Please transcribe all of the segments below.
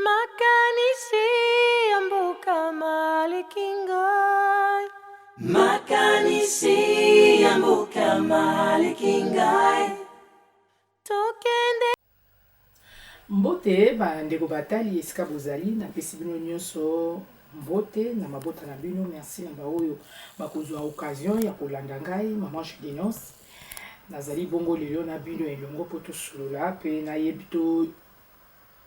Makanisi ambuka malikingai. Makanisi ambuka malikingai. Tokende mbote bandeko batali esika bozali na pesi bino nyonso mbote na mabota na bino. Merci na baoyo bakozwa occasion ya kolanda ngai maman Gédéonce. Nazali bongo lelo na bino elongo po tosolola pe nayebi to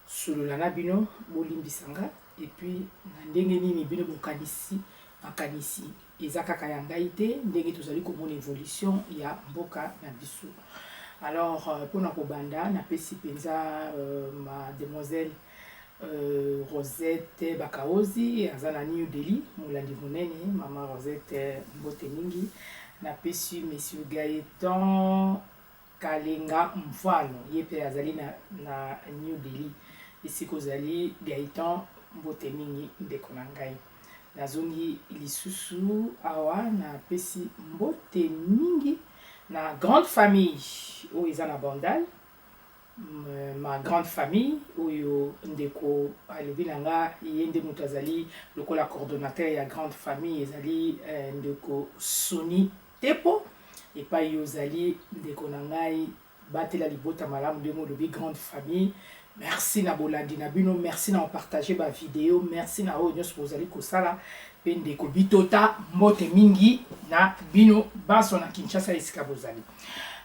solola na bino bolimbisanga et puis na ndenge nini bino bokanisi makanisi eza kaka ya ngai te ndenge tozali komona évolution ya mboka na biso. Alors pour na kobanda na pesi penza mademoiselle Rosette Bakaozi azana New Delhi molandi monene mama Rosette mbote mingi. Na pesi monsieur Gaëtan Kalenga Mfano yepe azali na New Delhi. Ici kozali Gaëtan mbote mingi ndeko na ngai. Nazongi lisusu awa na pesi mbote mingi na grande famille où ils ont la bandale. Ma grande famille où ndeko alibinanga yende mutazali lokola coordonnateur ya grande famille ezali ndeko Soni Tepo et pas yozali ndeko nangai batela libota malamu de mo lobi grande famille. Merci na bolandi na bino, merci na partager ba vidéo, merci na oyo nyos bozali kosala pe ndeko bitota mbote mingi na bino baso na Kinshasa esika bozali.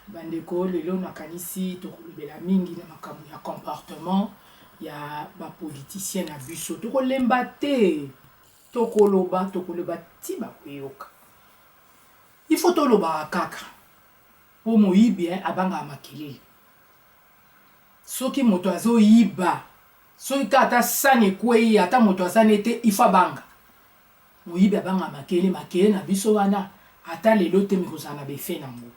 Bandeko lelo nakanisi tokolobela mingi na makambo ya comportement ya ba politicien na biso. Tokolemba te, tokoloba ti ba koyoka. Il faut toloba kaka. Po moyibi abanga makelele. Soki moto azo yiba, soki kata sane kwei ata moto asane te ifa banga. Moyibi abanga makele na biso wana ata lelo te mikozana befe nango.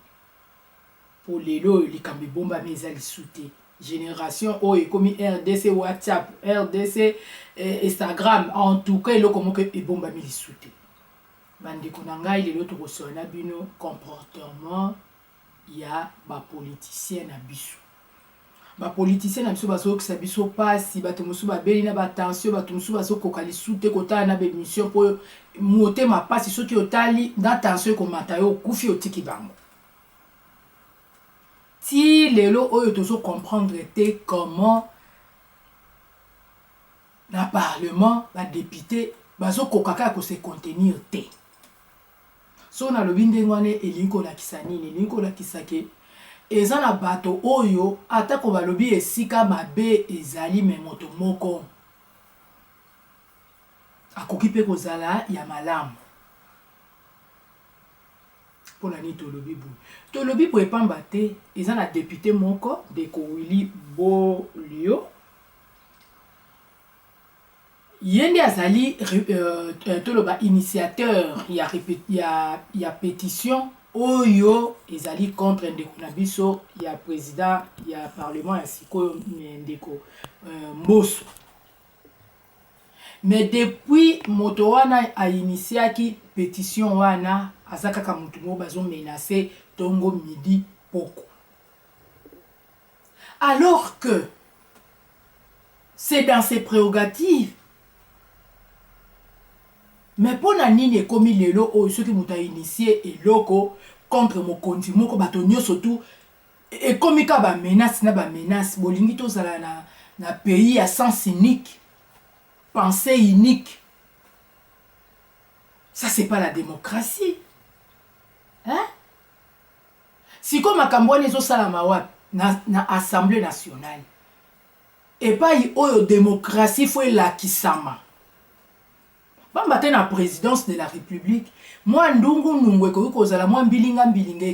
Po lelo likambi bomba meza lisute. Génération o ekomi RDC WhatsApp, RDC Instagram, en tout cas eloko moko ebomba mi lisute. Bandeko na ngai lelo tokosona bino comportement ya ba politicien na biso. Ba politicien na biso bazokisa biso pasi bato mosusu babeli na ba tension bato mosusu bazokoka lisute kotala na bémission po motema pasi soki otali na tension komata yo kufi otiki bango. Ti lelo oyo tozo comprendre te comment na parlement ba député bazokoka kaka ko se contenir te. So na lobi ndenge wana elingo la kisanini elingo la kisake eza na bato oyo atako balobi esika mabe ezali me moto moko akoki pe kozala ya malamu. Pona ni tolobi bu tolobi po epamba te eza na député moko de Willy Bolio yende azali toloba initiateur ya pétition oyo ezali contre ndeko na biso ya président ya parlement ya sikoyo ndeko Mboso. Mais depuis moto wana a initiaki pétition wana azaka mutu mo bazo menacer tongo midi poko. Alors que c'est dans ses prérogatives. Mais pour na nini komi lelo o ceux qui muta initié eloko contre mokonzi moko bato nyonso tout et komi ka ba menace bolingi to zala na pays à sens unique, pensée unique. Ça c'est pas la démocratie. Hein? Si comme makambo nezo sala mawa na Assemblée nationale. Et pas oyo démocratie faut la kisama. Bamba te na présidence de la République, moi ndungu nungwe ko kozala moi mbilinga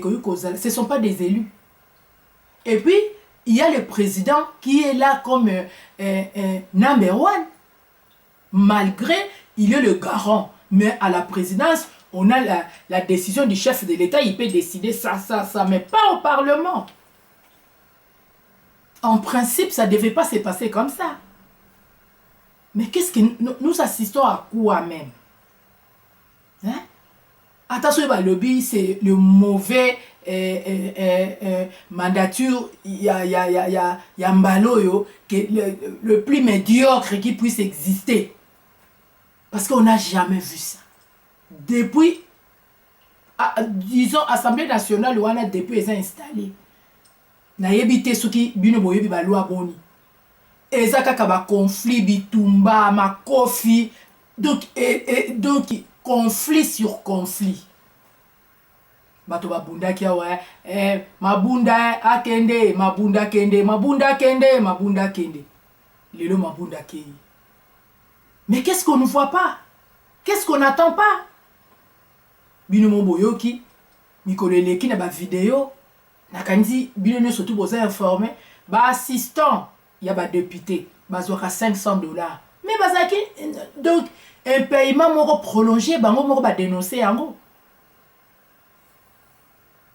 ko kozala, ce sont pas des élus. Et puis il y a le président qui est là comme number one. Malgré il est le garant, mais à la présidence, on a la décision du chef de l'État, il peut décider ça, mais pas au Parlement. En principe, ça ne devait pas se passer comme ça. Mais qu'est-ce que nous assistons à quoi même? Hein? Attention, le lobby, c'est le mauvais mandature ya mbaloyo le plus médiocre qui puisse exister. Parce qu'on n'a jamais vu ça. Depuis, disons, Assemblée nationale, on a depuis les installé. Na yebite soki bino boyebi ba loi boni. Eza kaka ba conflit bitumba makofi. Donc conflit sur conflit. Bato babunda kia wa mabunda akende, mabunda kende, mabunda kende, mabunda kende. Lelo mabunda kende. Mais qu'est-ce qu'on ne voit pas? Qu'est-ce qu'on n'attend pas? Bino moboyoki, mikoleleki na ba vidéo. Nakandi bino ne surtout boza informé, ba assistant, ya ba député, bazwaka $500. Mais bazaki donc un paiement moko prolongé, bango moko ba dénoncer yango.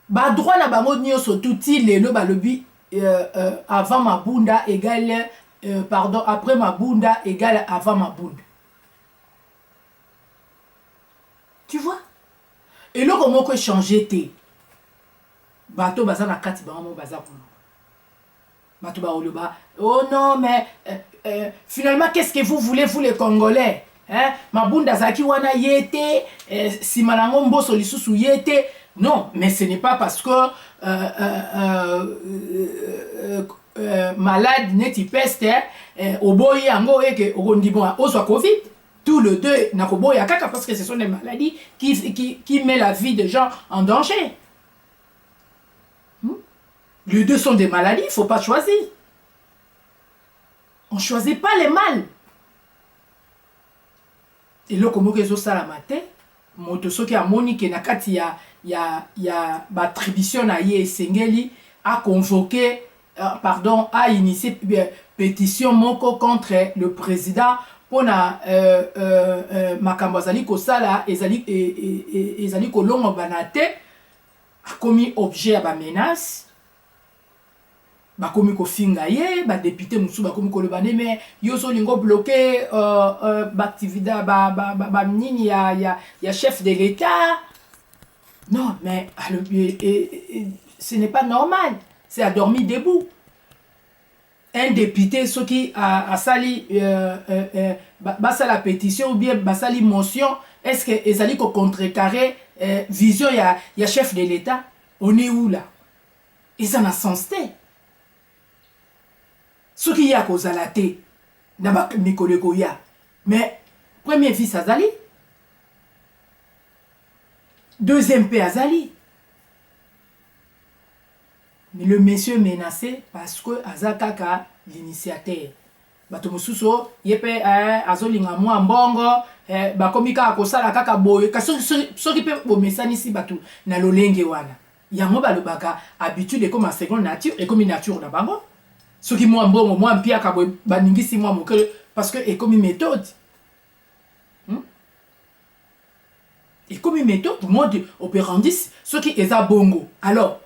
Ba droit na bango nyoso touti lelo ba lobi avant mabunda égale pardon, après mabunda égale avant mabunda. Tu vois? Et là comment que changer té? Bato baza na kati bango baza kuno. Bato ba oloba, oh non mais finalement qu'est-ce que vous voulez vous les Congolais? Hein? Mabunda zaki wana yete, simalango mboso lisusu yete. Non, mais ce n'est pas parce que malade neti peste oboyi yango eke okondibon ozwa Covid. Tous les deux na koboya kaka parce que ce sont des maladies qui mettent la vie des gens en danger. Les deux sont des maladies, il ne faut pas choisir. On ne choisit pas les mal. Et là, comme on ça la matin, moto soki a monique na kati ya attribution na ye sengeli a convoqué pardon a initié pétition moko contre le président pour na makambo azali kosala ezali kolongo banate a commis objet à ba menace. Bakomi ko finga ye ba député musu bakomi ko lobane mais yo so lingo bloqué activité ba nini ya chef de l'état. Non mais ce n'est pas normal, c'est à dormir debout. Un député ce qui a sali la pétition ou bien ba sali motion, est-ce que ezali ko contrecarrer vision ya chef de l'état? On est où là? Ils en a sens té. Ce qui y a cause à la thé, n'a Nicoleko ya. Mais, premier fils Azali, deuxième père Azali. Mais le monsieur menacé parce que Azakaka l'initiateur. Batomususo, yepe azolinga mwa mbongo, bakomika akosala kaka boye. Soki pe bomesani si batu na lolenge wana. Yango balobaka habitude comme en seconde nature et comme une nature na bango. Ce qui moi bon moi pia ka baningisi moi mon parce que est comme une méthode. Et comme une méthode mode opérandis ce qui est à bongo. Alors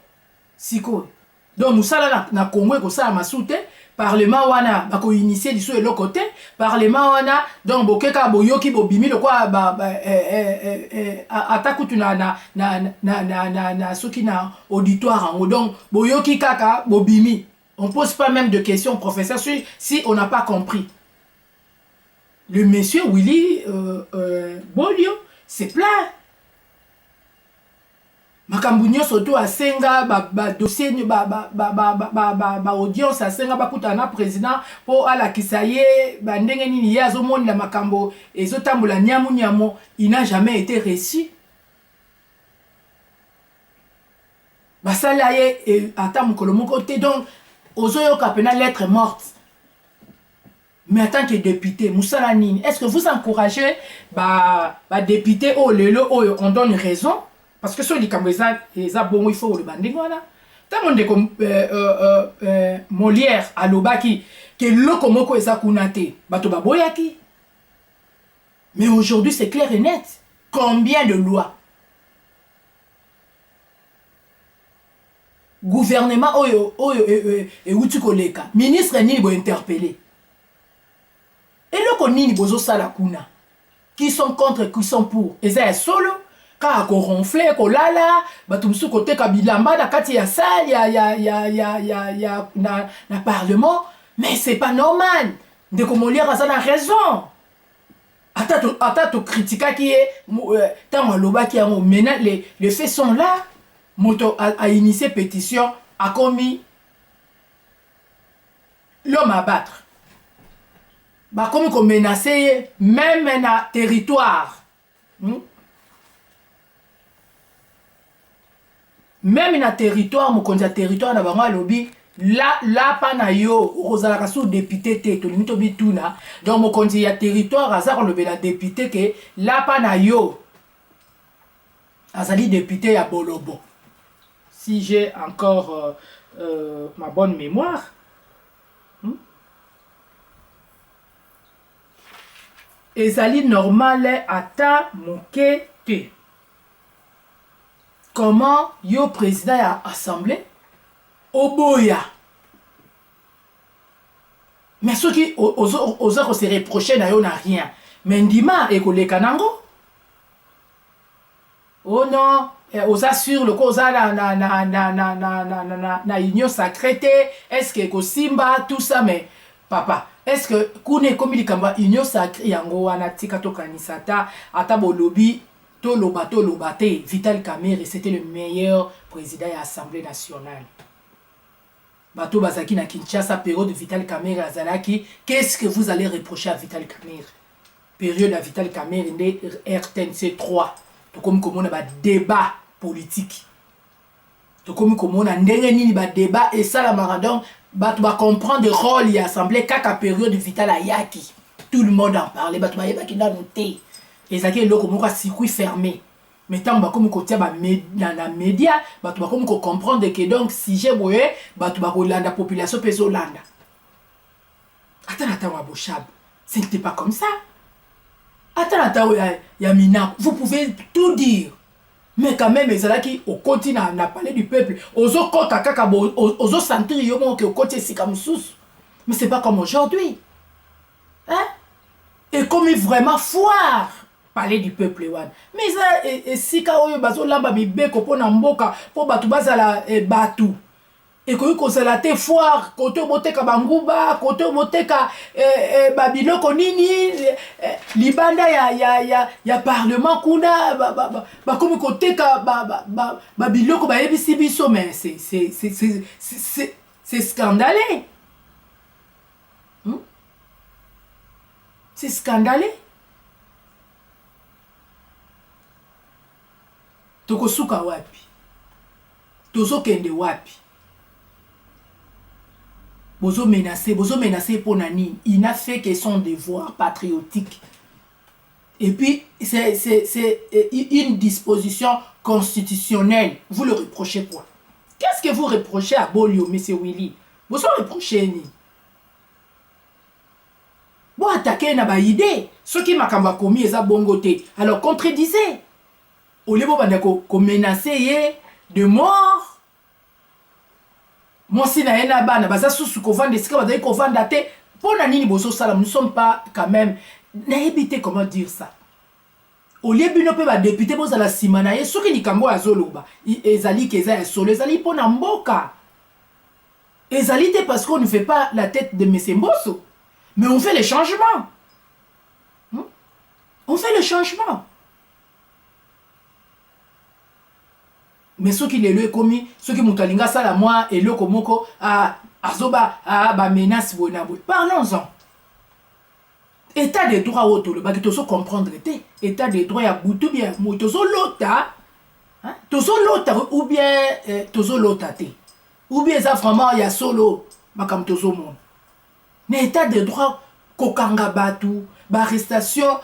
siko donc musala na Congo ko sala masute parlement wana bako initier liso de l'autre côté parlement wana donc bokeka boyoki bobimi le quoi atakutu na ce qui na auditoire en donc boyoki kaka bobimi. On ne pose pas même de questions, professeur, si on n'a pas compris. Le monsieur Willy Bolio, c'est plein. Makambunyo soto a senga dossier audience a senga bakutana président pour ala kisaye ndenge nini yazo monde la makambo ezotambola nyamu il n'a jamais été reçu. Basala ye ata mukolo moko te donc Ozoyo kapena lettre morte. Mais en tant que député, Moussala Nini, est-ce que vous encouragez député oh lelo oh on donne raison parce que sur les caméras les bon il faut le bandingona. Tant monde comme Molière à Lobaki que lokomoko ezakunate bato baboyaki. Mais aujourd'hui c'est clair et net. Combien de lois? Gouvernement et outi koleka ministre nini bo interpeller et le konini bozo sala kuna qui sont contre qui sont pour et ça solo kaka koronfle kolala bato mosusu koteka bilamba na kati ya salle na parlement. Mais c'est pas normal. Ndeko Molière aza na raison. Ata to critiquaki tant alobaki yango. Maintenant les faits sont là. Moto a initié pétition, a commis l'homme à battre. Bah comme qu'on menaçait même na territoire. Même na territoire, mon konza territoire na bango alobi là pas na yo ozala kasu député te to limito bituna. Donc mon konza ya territoire azar le la député que là pas na yo azali député ya Bolobo. Si j'ai encore ma bonne mémoire. Ezali normal ata moke te. Comment yo président ya assemblée oboya. Mais ceux qui osent se reprocher na yo na rien. Mais ndima ekoleka nango. Oh non, osa sur le causa na union sacrée. Est-ce que kosimba tout ça mais papa, est-ce que kune komi likamba union sacrée yango wana tika to kanisata ata bolobi to lobate Vital Kamerhe c'était le meilleur président de l'Assemblée nationale. Bato bazaki na Kinshasa période de Vital Kamerhe azalaki, qu'est-ce que vous allez reprocher à Vital Kamerhe? Période à Vital Kamerhe de RTNC 3. To comme komona ba débat politique. To comme komona ndenge nini ba débat et ça la maradon bato ba comprendre le rôle de l'Assemblée kaka période de Vital ayaki. Tout le monde en parlait, bato ba yebaki na noté. Et ça qui est là comme un circuit fermé. Mais tant que comme côté dans la média, bato ba comme comprendre que donc si j'ai voyé bato ba la population peut Hollande. Attends Waboshab, ce n'était pas comme ça. Attends Yamina, vous pouvez tout dire. Mais quand même, c'est là qui au continent on a parlé du peuple. Ozo kota kaka ozo sentir yomo que au côté si comme sous. Mais c'est pas comme aujourd'hui. Hein? Et comme vraiment foire parler du peuple one. Mais ça et si ka oyo bazo lamba mibeko pona mboka po batu bazala batu. Et que ça la te foire côté boteka banguba côté boteka babiloko nini libanda ya parlement kuna ba comme côté ka babiloko ba yebisi biso mais c'est scandaleux. C'est scandaleux. Tokosuka wapi? Tozo kende wapi? Bozo menacé pour nani. Il n'a fait que son devoir patriotique. Et puis, c'est une disposition constitutionnelle. Vous le reprochez quoi? Qu'est-ce que vous reprochez à Bolio, M. Willy? Vous reprochez ni? Bon, attaquer na ba idée. Ce qui m'a commis est bongoté. Alors, contredisez. Au lieu de menacer de mort. Moi si na ena bana baza susu ko vendre sika bazali ko vendre te pona nini bozo sala nous sommes pas quand même na éviter comment dire ça. Au lieu bino pe ba député boza la simana ye soki likambo azoloba ezali keza ya solo ezali pona mboka. Ezali te parce qu'on ne fait pas la tête de M. Mbosso. Mais on fait les changements. On fait le changement. Mais ceux qui les commis, ceux qui mutalinga sala moi et le komoko azoba ba menace bonabo. Parlons-en. État de droit auto le baki toso comprendre té état de droit ya butu bien toso lota hein toso lota ou bien toso lota té ou bien ça vraiment ya solo makam toso mon. Mais état de droit kokanga batu ba arrestation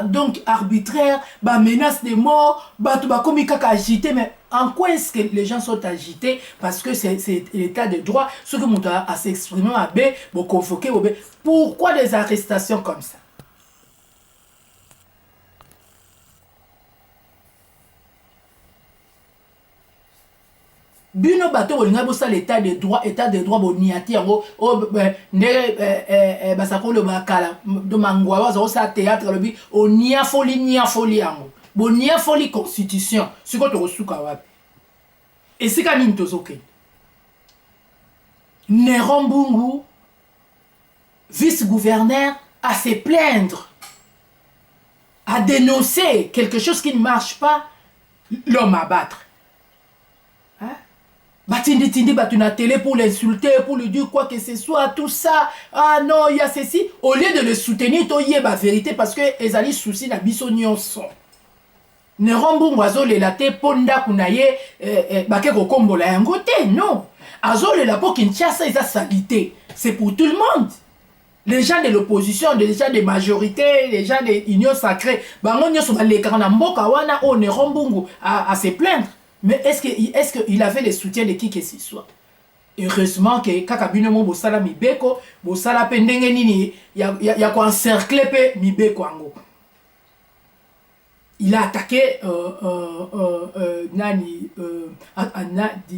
donc arbitraire ba menace de mort batu ba komi kaka agité. Mais en quoi est-ce que les gens sont agités? Parce que c'est l'état de droit. Ce que mon a s'exprimer à B, bon convoquer au B. Pourquoi des arrestations comme ça? Bino bato bolinga bosa l'état de droit boniati yango o ne basako le bakala do mangwa bazo sa théâtre lobi o nia folie yango bonia foli constitution siko tokosuka wapi esika nini tozokende. Néron Mbungu, vice-gouverneur, à se plaindre, à dénoncer quelque chose qui ne marche pas, l'homme à battre. Hein? Batindi tindi batuna télé pour l'insulter, pour lui dire quoi que ce soit, tout ça. Ah non, il y a ceci. Au lieu de le soutenir, il y a la vérité parce que les alliés soucis na biso nyonso. Néron Mbungu azolela te ponda kunaye bake kokombola yango te, non. Azolela po Kinshasa eza salité. C'est pour tout le monde. Les gens de l'opposition, les gens de majorité, les gens de l'union sacrée, bango nyonso baleka na mboka wana o Néron Mbungu à se plaindre. Mais est-ce qu'il avait le soutien de qui que ce soit? Heureusement que kaka bino mo bosala mibeko, bosala pe ndenge nini ya ko encercler pe mibeko ango. Il a attaqué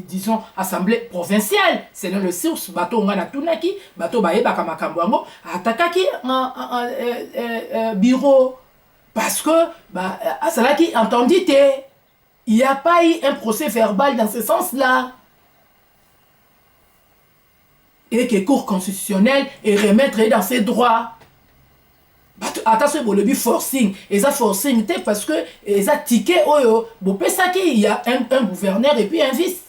disons assemblée provinciale. C'est dans le source bateau ngana tunaki, bateau baeba kama kambango, attaqué bureau parce que asalaki entendu il n'y a pas eu un procès verbal dans ce sens-là. Et que Cour constitutionnelle est remettre dans ses droits. Attention, pour le forcing. Et ça forcing, parce que ça ticket, il y a un gouverneur et puis un vice.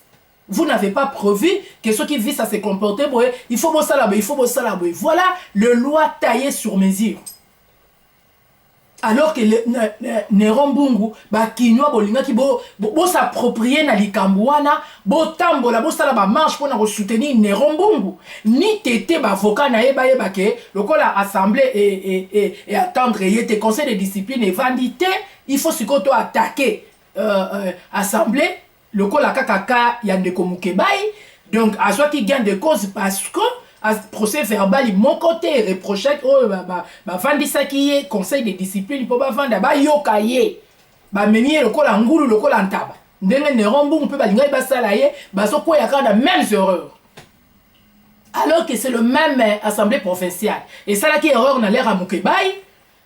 Vous n'avez pas prévu que ceux qui visent à se comporter, il faut bosser là-bas, il faut bosser là-bas. Voilà le loi taillée sur mesure. Alors que Néron Mbungu kinwa bolinga ki bo s'approprier na likambo wana bo tambola bo sala ba marche pour na soutenir Néron Mbungu ni tété ba avocat na yeba ke lokola assemblée et attendre yete conseil de discipline et vandité il faut sikoto attaquer assemblée lokola kakaka ya ndeko Mukebai donc azwa ki gain de cause parce que procès verbal mon côté reproché vandisa qui est conseil de discipline pour vanda ba yokaye ba meni lokola ngulu lokola ntaba ndenge Néron Mbungu pe balinga basala ye baso ko yakana mêmes erreurs alors que c'est le même assemblée provinciale et ça là qui erreur na l'air à Mukebai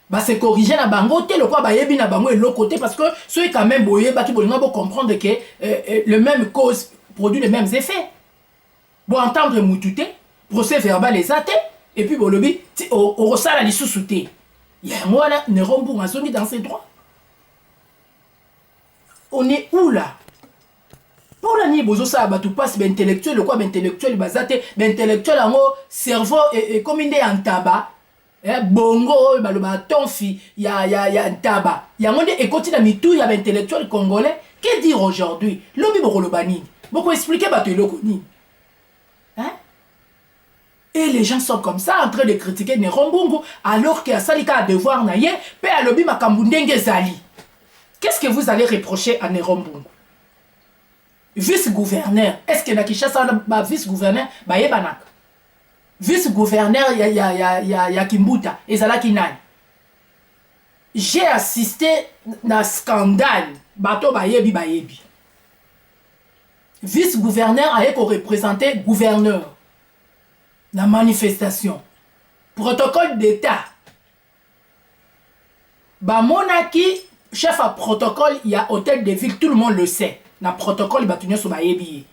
ba se corriger na bango te lokwa ba yebi na bango et l'autre côté parce que ceux quand même boye ba ki bolinga bo comprendre que le même cause produit les mêmes effets bon entendre mutute procès verbal les athées et puis bon lobby au ressala li sous-souté il y a moi là Néron Mbungu azongi dans ses droits. On est où là? Pour la nuit bozo ça ba tout passe ben intellectuel le quoi ben intellectuel bazate ben intellectuel en cerveau et comme inde en tabac bongo ba le baton fi ya tabac ya monde et continue mitou ya ben intellectuel congolais que dire aujourd'hui lobby bokolo banini boko expliquer ba to eloko ni hein. Et les gens sont comme ça en train de critiquer Néron Mbungu alors que Salika a devoir naye pe alobi makambu ndenge zali. Qu'est-ce que vous allez reprocher à Néron Mbungu? Vice-gouverneur, est-ce que na Kinshasa ba vice-gouverneur ba yebanak? Vice-gouverneur ya Kimbuta ezalaki nani? J'ai assisté na scandale bato ba yebi. Vice-gouverneur a représenté gouverneur. La manifestation. Protocole d'État. Bah monaki, chef à protocole, il y a hôtel de ville, tout le monde le sait. Na protocole, il va sur bayebi.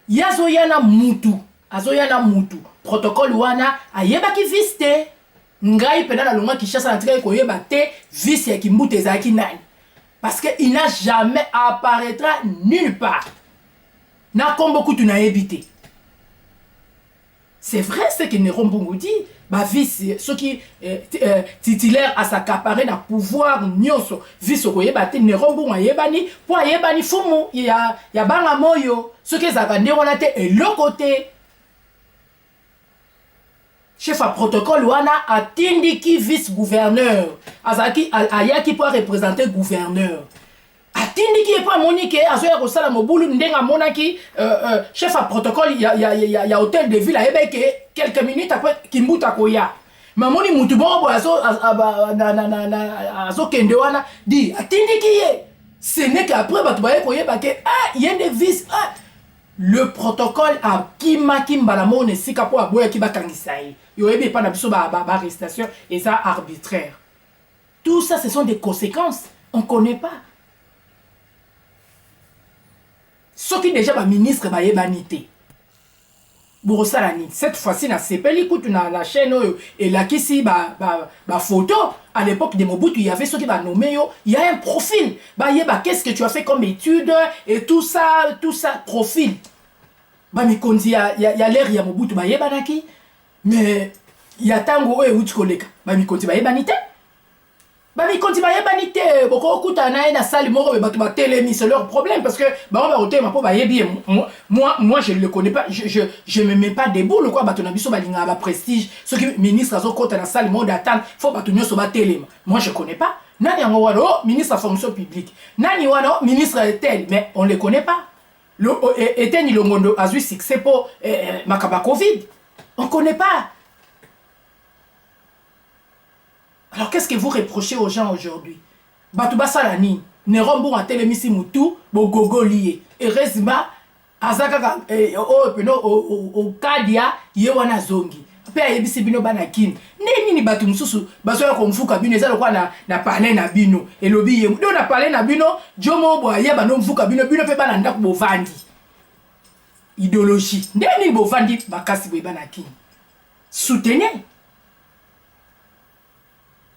Yazoyana mutu. Azoyana mutu. Protocole wana, ayeba ki viste. Ngai pena la longa qui chasse à l'entrée koyeba te, viste ya kimbute zaki nani. Parce qu'il n'a jamais apparaîtra nulle part. Na komboku tu na évité. C'est vrai ce que Néron Mbungu dit. Bah vice, ceux qui titulaire à s'accaparer na pouvoir nyonso. Vice koyeba te Néron Mbungu ayebani pour ayebani fumu ya banga moyo. Ceux qui zakande wana te et le côté. Chef à protocole wana atindiki vice-gouverneur. Azaki ayaki pour représenter gouverneur. Atindi qui est pas monique azoya kosala mobulu ndenga monaki chef à protocole il y a hôtel de ville à Ebeke quelques minutes après Kimbuta koya mamoni mutu bongo azo kende wana di atindi qui est ce n'est qu'après batu baye koyeba ke il y a des vices le protocole a kimbala mone sika po aboya ki bakangisa yo yebi pa na biso ba arrestation et ça arbitraire. Tout ça ce sont des conséquences On ne connaît pas. Ce qui déjà va ministre va ébanité. Cette fois-ci, na sepeli écoute la chaîne et là qui si photo à l'époque de Mobutu, il y avait ceux qui va nommer il y a un profil. Qu'est-ce que tu as fait comme étude et tout ça profil. Mais quand il y a l'air il y a Mobutu mais il y a tango et uchi koleka. Mi konti ba yebanité. Mi konti ba yebanité. Boko okuta na na salle moko ba ba télémi c'est leur problème parce que on va roter ma po ba yebi moi je ne le connais pas je me mets pas debout le quoi ba tona biso ba linga ba prestige ceux qui ministre azo kota na salle mode d'attente faut ba tonyo so ba téléma. Moi je connais pas. Nani yango wano ministre de la fonction publique. Nani wano ministre tel mais on le connaît pas. Le Etienne Longondo a eu succès pour makaba Covid. On connaît pas. Alors qu'est-ce que vous reprochez aux gens aujourd'hui? Batouba Salani, Nerombo a télémisi Moutou, Bogogo lié. Et Rezima, Azaka, au Kadia, Yewana Zongi. Pe ayebisi bino banakin. Nini batu mususu, baso ya komfuka bino, ezalo kwa na parler na bino. Elobi yemu. Do na parler na bino, Jomo bo ayeba no mfuka bino, bino pe bana ndako bovandi. Idéologie. Nini bovandi bakasi bo banakin. Soutenez.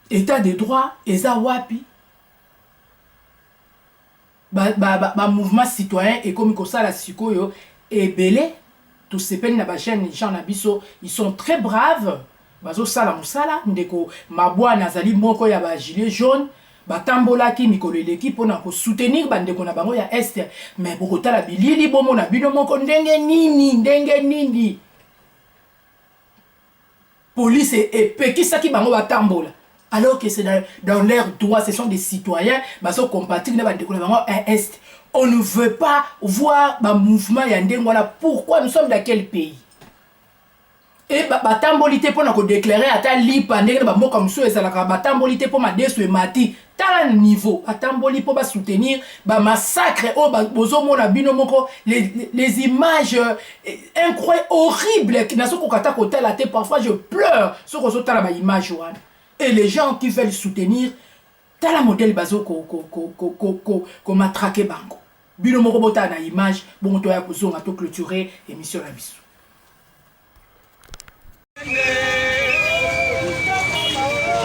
État de droit, eza wapi. Mouvement citoyen et comme ça la sikoyo et belé tous ces peines na ba chaîne gens na biso ils sont très braves bazo sala musala ndeko mabwa nazali moko ya ba gilet jaune batambola ki mikolo l'équipe pona ko soutenir bandeko na bango ya est mais bokota la bilili bomo na bino moko ndenge nini police et pekisa ki bango batambola. Alors que c'est dans leur droit, ce sont des citoyens, on ne veut pas voir un mouvement pourquoi nous sommes dans quel pays. Et batambolité pour nous déclarer à ta lipandé comme ça et ça la batambolité pour ma déçu mati tel niveau batamboli pour soutenir massacre les images incroyables horribles qui n'a pas kata côté la tête parfois je pleure sur que ça la image et les gens qui veulent soutenir tel la modèle bazo ko matraqué bango bino moko bota na image bon to ya kozonga to clôturer émission la biso.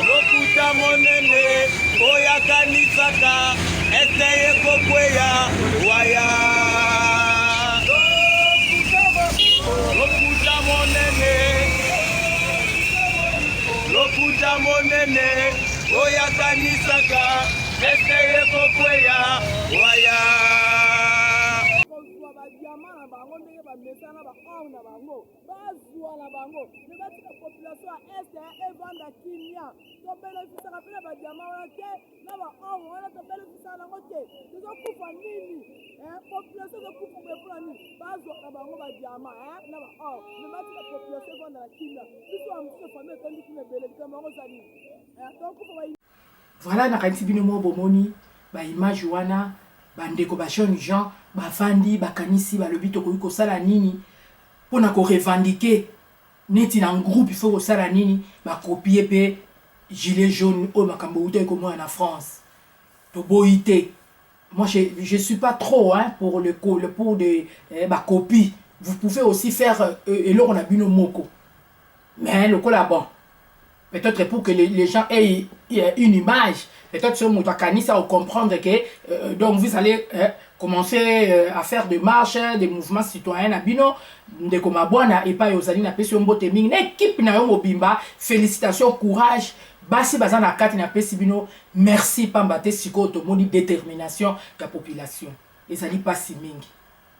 Lokuta monene oya kanisaka eteye kokweya waya lokuta monene oya kanisaka eteye kokweya waya mesana ba on na bango bazwa na bango ne ba tika population est et vanda kimia to bénéfice rappeler ba diamant wana ke na ba on wana to bénéfice na ngo te to kufa nini population de kufa be pour nini bazwa na bango ba diamant na ba on ne ba tika population vanda la kimia biso amuse famille to ndi kine bele kama ngo sani donc kufa ba voilà na kanti bino mo bomoni ba image wana bandeko ba jeune gens bafandi bakanisi balobi tokoki kosala nini pona ko revendiquer neti na groupe il faut kosala nini bakopier pe gilet jaune o makambo uto comme en France to boité. Moi je suis pas trop pour le pour de copie. Vous pouvez aussi faire et là on a bino moko mais le cola bon peut-être pour que les gens aient une image. Peut-être ce mot kanisa ou comprendre que donc vous allez commencer à faire des marches, des mouvements citoyens à bino de comme abwana et pas yozali na pesi mbote mingi na équipe na yo mobimba. Félicitations, courage. Basi bazana kati na pesi bino. Merci pambate siko to moni détermination de la population. Ezali pasi mingi.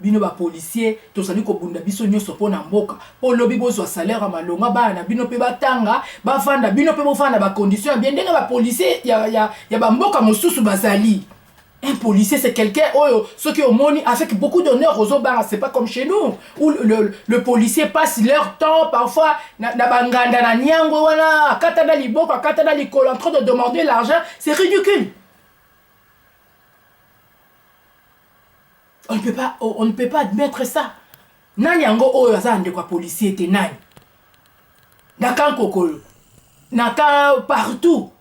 Bino ba policier to sali ko bunda biso nyoso pona mboka po lobi bozwa salaire malonga bana bino pe batanga ba vanda bino pe bofanda ba conditions bien ndenge ba policier ya ba mboka mosusu bazali. Un policier c'est quelqu'un ceux qui ont moni avec beaucoup d'honneur aux autres, c'est pas comme chez nous où le policier passe leur temps parfois na banganda na nyango wana akata na liboko akata na likolo en train de demander l'argent, c'est ridicule. On ne peut pas admettre ça. Nani yango oyo azande kwa policier était nani. Naka kokolo. Naka partout.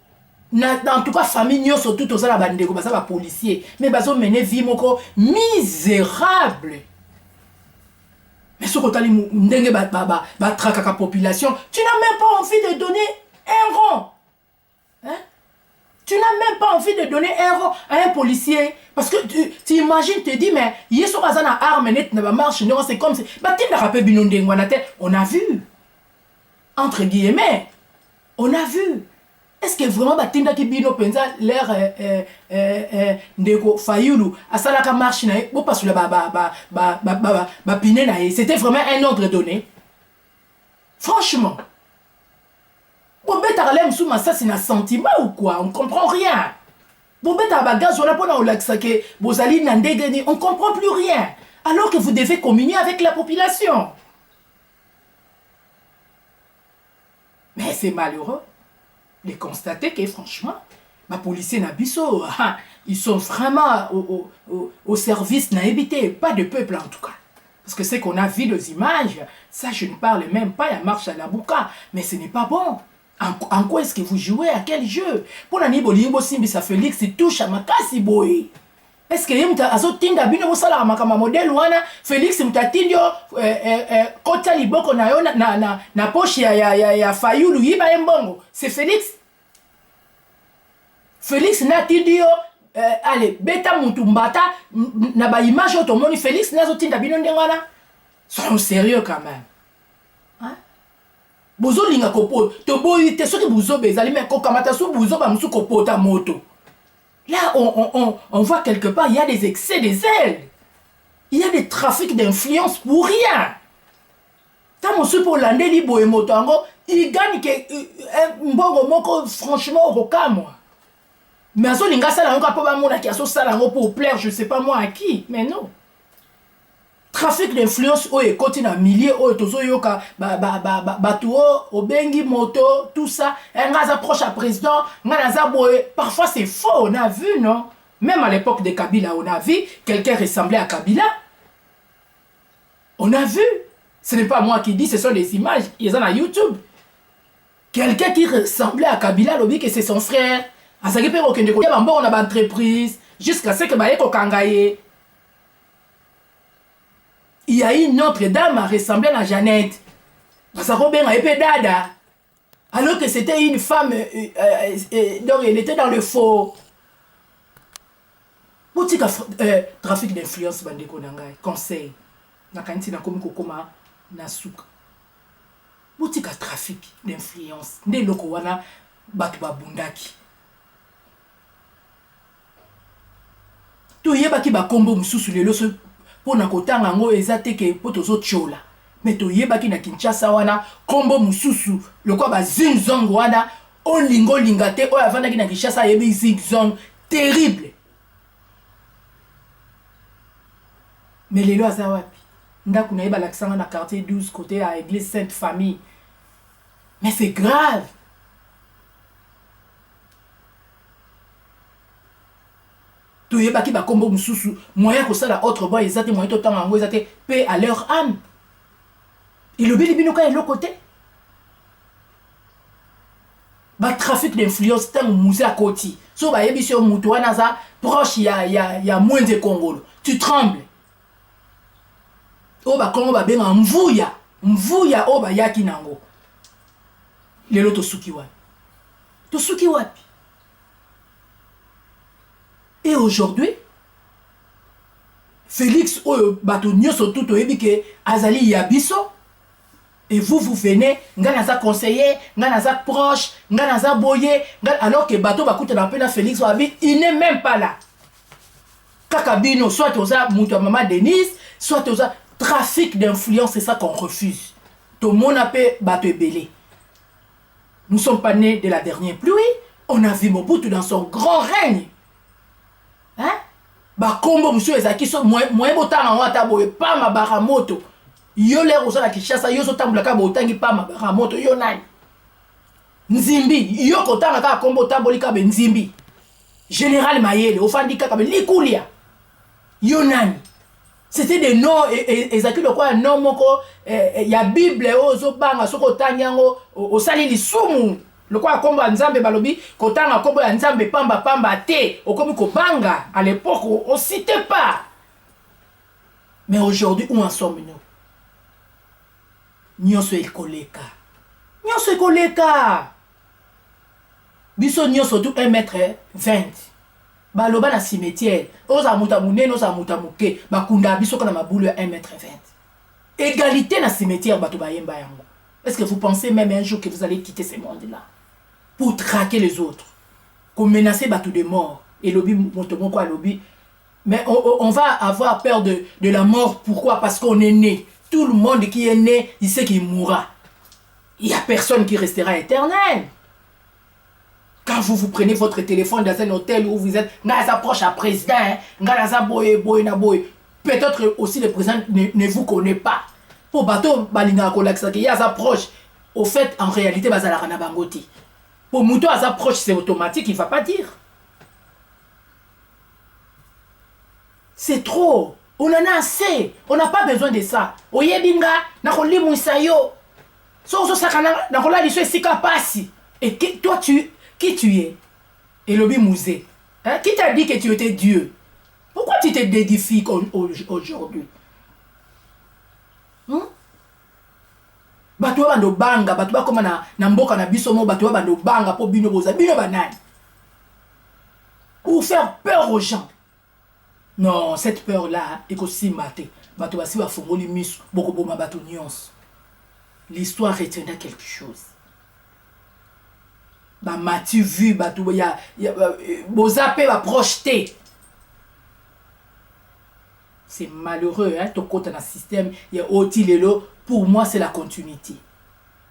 en tout cas famille nyonso tout ozala bandeko baza ba policier mais bazo mener vie moko misérable. Mais ce que tu as dit, traka population, tu n'as même pas envie de donner un rond. Hein? Tu n'as même pas envie de donner un rond à un policier. Parce que tu imagines, tu te dis, mais il y a ce qu'on a arme, marche, c'est comme si. On a vu. Entre guillemets, on a vu. Est-ce que vraiment batinda ki bino penza l'air ndeko Fayulu asalaka marche na bo pasula ba pine na c'était vraiment un ordre donné. Franchement. Bobeta kalem sous ça c'est un sentiment ou quoi? On comprend rien. Bobeta bagage on a pas on l'axe que bozali na ndegeni on comprend plus rien alors que vous devez communier avec la population. Mais c'est malheureux de constater que franchement, ma policiers n'abisso, ils sont vraiment au service n'a évité, pas de peuple en tout cas. Parce que c'est qu'on a vu les images, ça je ne parle même pas, il y a marche à la bouca, mais ce n'est pas bon. En quoi est-ce que vous jouez? À quel jeu? Pour la Nibolimbo Simbi, ça Félix, il touche à ma casse, boy. Est-ce que yemta azotinda bino bosala makama modèle wana Félix mtatindio kota liboko na yo na poche ya Fayulu yiba embongo c'est Félix. Félix na tindio allez beta mutumbata na ba image otomoni Félix nazotinda bino ndengana. Soyons sérieux quand même. Hein? Bozo linga kopo to boyi te soki bozo bezali mais kokamata su bozo ba musu kopota moto. Là, on voit quelque part, il y a des excès des ailes. Il y a des trafics d'influence pour rien. Tant mon super hollandais libo et motango, il gagne un bon moko franchement au roca moi. Mais à ce linga ça la encore pas mon qui a ça la pour plaire, je sais pas moi à qui, mais non. Trafic d'influence au et continue à milliers au tozo yoka batuo obengi moto tout ça un gars approche à président parfois c'est faux on a vu non même à l'époque de Kabila on a vu quelqu'un ressemblait à Kabila on a vu ce n'est pas moi qui dis ce sont des images ils sont à YouTube quelqu'un qui ressemblait à Kabila lobby que c'est son frère à ça qui peut aucun de côté on a entreprise jusqu'à ce que baeko kangaye. Il y a une autre dame à ressembler à Jeannette. Parce que dada. Alors que c'était une femme, donc elle était dans le faux. Boutique trafic d'influence, bandeko nangai. Conseil. Nakanti na komi kokoma na suka. Boutique trafic d'influence. Nde loko wana batu babundaki. To yebaki ba kombo mususu lelo so pour na kotanga ngo ezate ke potozo chola mais to yebaki na Kinshasa wana kombo mususu lokwa ba zingzong wana olingo lingate o avanda ki na Kinshasa yebi zingzong terrible mais lelo aza wapi ndaku na yeba l'accent na quartier 12 côté à église Sainte Famille mais c'est grave. To yebaki ba kombo mususu moyen ko sala autre boy ezate moyen to tanga ngo ezate paix à leur âme. Il obéit bino ka l'autre côté. Ba trafic d'influence tant musée à côté. So ba yebi sur mutu wana za proche ya moins de Congolo. Tu trembles. O ba Congo ba benga mvuya o ba yaki nango. Lelo to suki wapi. To suki wapi. Et aujourd'hui, Félix Batonio surtout que Azali Yabiso et vous venez, nganaza conseiller, nganaza proche, nganaza boyer, alors que bateau bakute na pena Félix Wabi, il n'est même pas là. Kakabino soit aux mutu maman Denise, soit aux trafic d'influence, c'est ça qu'on refuse. Tout le monde a fait bateau belé. Nous ne sommes pas nés de la dernière pluie, on a vu Mobutu dans son grand règne. Hein? Ba kombo monsieur ezaki so moyen botanga ngata boye pa mabara moto yo lero so na Kinshasa yo so tambula ka botangi pa mabara moto yo nani nzimbi yo kotanga ka kombo tamboli ka be nzimbi général Mayele ofandi ka be likulia yo nani c'était des noms ezaki le quoi nom moko ya bible ozo banga soko tanyango osali lisumu Le quoi kombo nzambe balobi kotanga kombo ya nzambe pamba pamba te okomi kobanga. À l'époque on citait pas. Mais aujourd'hui où en sommes-nous? Nyonso ekoleka. Nyonso ekoleka. Biso nyonso tout 1m20. Baloba na cimetière. Oza muta munene oza muta muke. Bakunda biso kana mabulu ya 1m20. Égalité na cimetière bato bayemba yango. Est-ce que vous pensez même un jour que vous allez quitter ce monde-là pour traquer les autres, pour menacer bateau de mort? Et lobby montomoko à lobby. Mais on va avoir peur de la mort. Pourquoi? Parce qu'on est né. Tout le monde qui est né, il sait qu'il mourra. Il n'y a personne qui restera éternel. Quand vous prenez votre téléphone dans un hôtel où vous êtes, proche à président, peut-être aussi le président ne vous connaît pas. Pour bateau, il y a sa proche. Au fait, en réalité, pour Mouto, à sa proche, c'est automatique, il ne va pas dire. C'est trop. On en a assez. On n'a pas besoin de ça. Oyebinga, nakoli musayo. So sakana, nakola liso esika pasi. Et toi, qui tu es? Et lobi musée. Hein? Qui t'a dit que tu étais Dieu? Pourquoi tu te dédifies aujourd'hui? Bato bando banga, bato ba koma na mboka na biso mo bato bando banga po bino boza bino banani. Pour faire peur aux gens. Non, cette peur-là, est aussi matée. Bato basi ba fongoli miso, boko boma bato nyons. L'histoire retiendra quelque chose. Ba mati vu bato ya bozape ba projeté. C'est malheureux, hein, ton côté dans le système, il y a aussi les lots. Pour moi, c'est la continuité.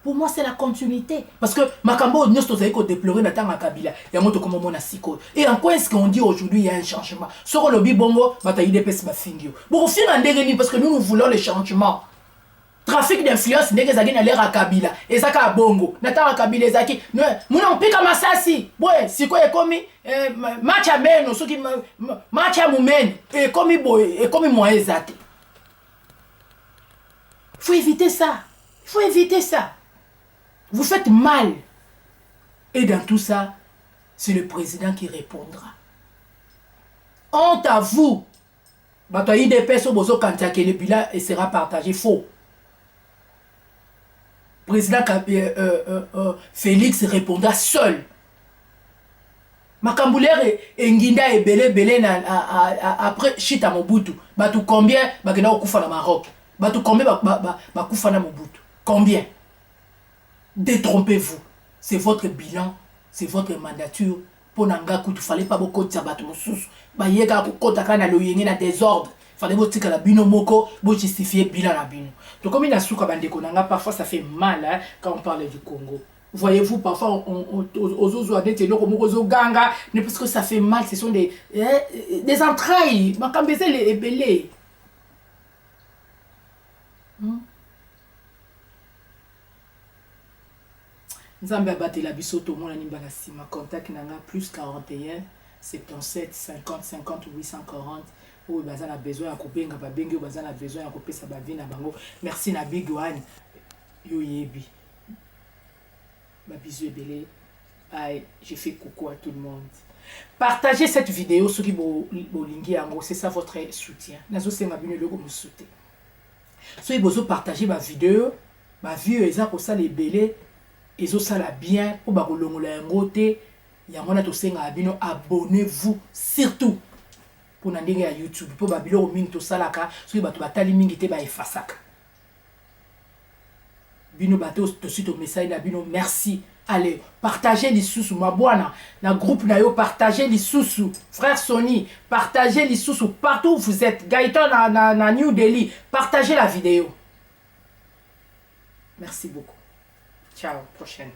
Pour moi, c'est la continuité. Parce que Makambo, nous sommes déplorer dans la Kabila. Il y a un comme mon asiko. Et en quoi est-ce qu'on dit aujourd'hui il y a un changement? Sur le bibongo, bataille des pes mafingio. Bon, au final, parce que nous voulons le changement. Trafic d'influence, n'est-ce pas l'air à Kabila. Et ça, à Bongo. Nathan Kabila, et Zaki. Nous, on pique à Massassi. Ouais, c'est quoi, et comme match à men, ceux qui match à moumen, et comme moi, Zaki. Il faut éviter ça. Il faut éviter ça. Vous faites mal. Et dans tout ça, c'est le président qui répondra. Honte à vous. Bataille des personnes quand le bilan sera partagé. Faux. Président Félix répondra seul. Makamboulère et Nguinda et Belé après Chita Mobutu. Batou combien bagena okufa na Maroc. Batou combien bakufa na Mobutu. Combien? Détrompez-vous. C'est votre bilan, c'est votre mandature. Pour Nangaku, il ne fallait pas beaucoup de sabat moussous. Bayega pour kota kana lo yenge na désordre. Fallait beaucoup de la bino moko pour justifier bilan la bino. Donc comme il a souka bandeko nanga, parfois ça fait mal hein, quand on parle du Congo. Voyez-vous, parfois ganga, parce que ça fait mal, ce sont des entrailles. Makambeze les belés. Nzambe abate la biso to mona nimba na sima contact nanga plus 41 77 50 50 840 ou bazana besoin ya kobenga ba bengi bazana besoin ya kopesa ba vie na bango. Merci na Big One yo yebi ba biso ebele. Aïe, je fais coucou à tout le monde. Partagez cette vidéo sur qui bolingi yango, c'est ça votre soutien. Nazo senga bino logo me soutien. So ibozo partager ma vidéo, ma vie eza ko ça les belé. Ils ont ça bien pour bakolongola yango te yango to senga abino abonnez-vous surtout pour na ndenge ya YouTube pour babilo mingi to salaka so bato batali mingi te ba efasaka bino bato to suite au message na bino merci. Allez, partagez les sous ma boana na groupe na yo, partagez les sous frère Sony, partagez les sous partout où vous êtes. Gaëtan na New Delhi, partagez la vidéo. Merci beaucoup. Ciao, prochaine.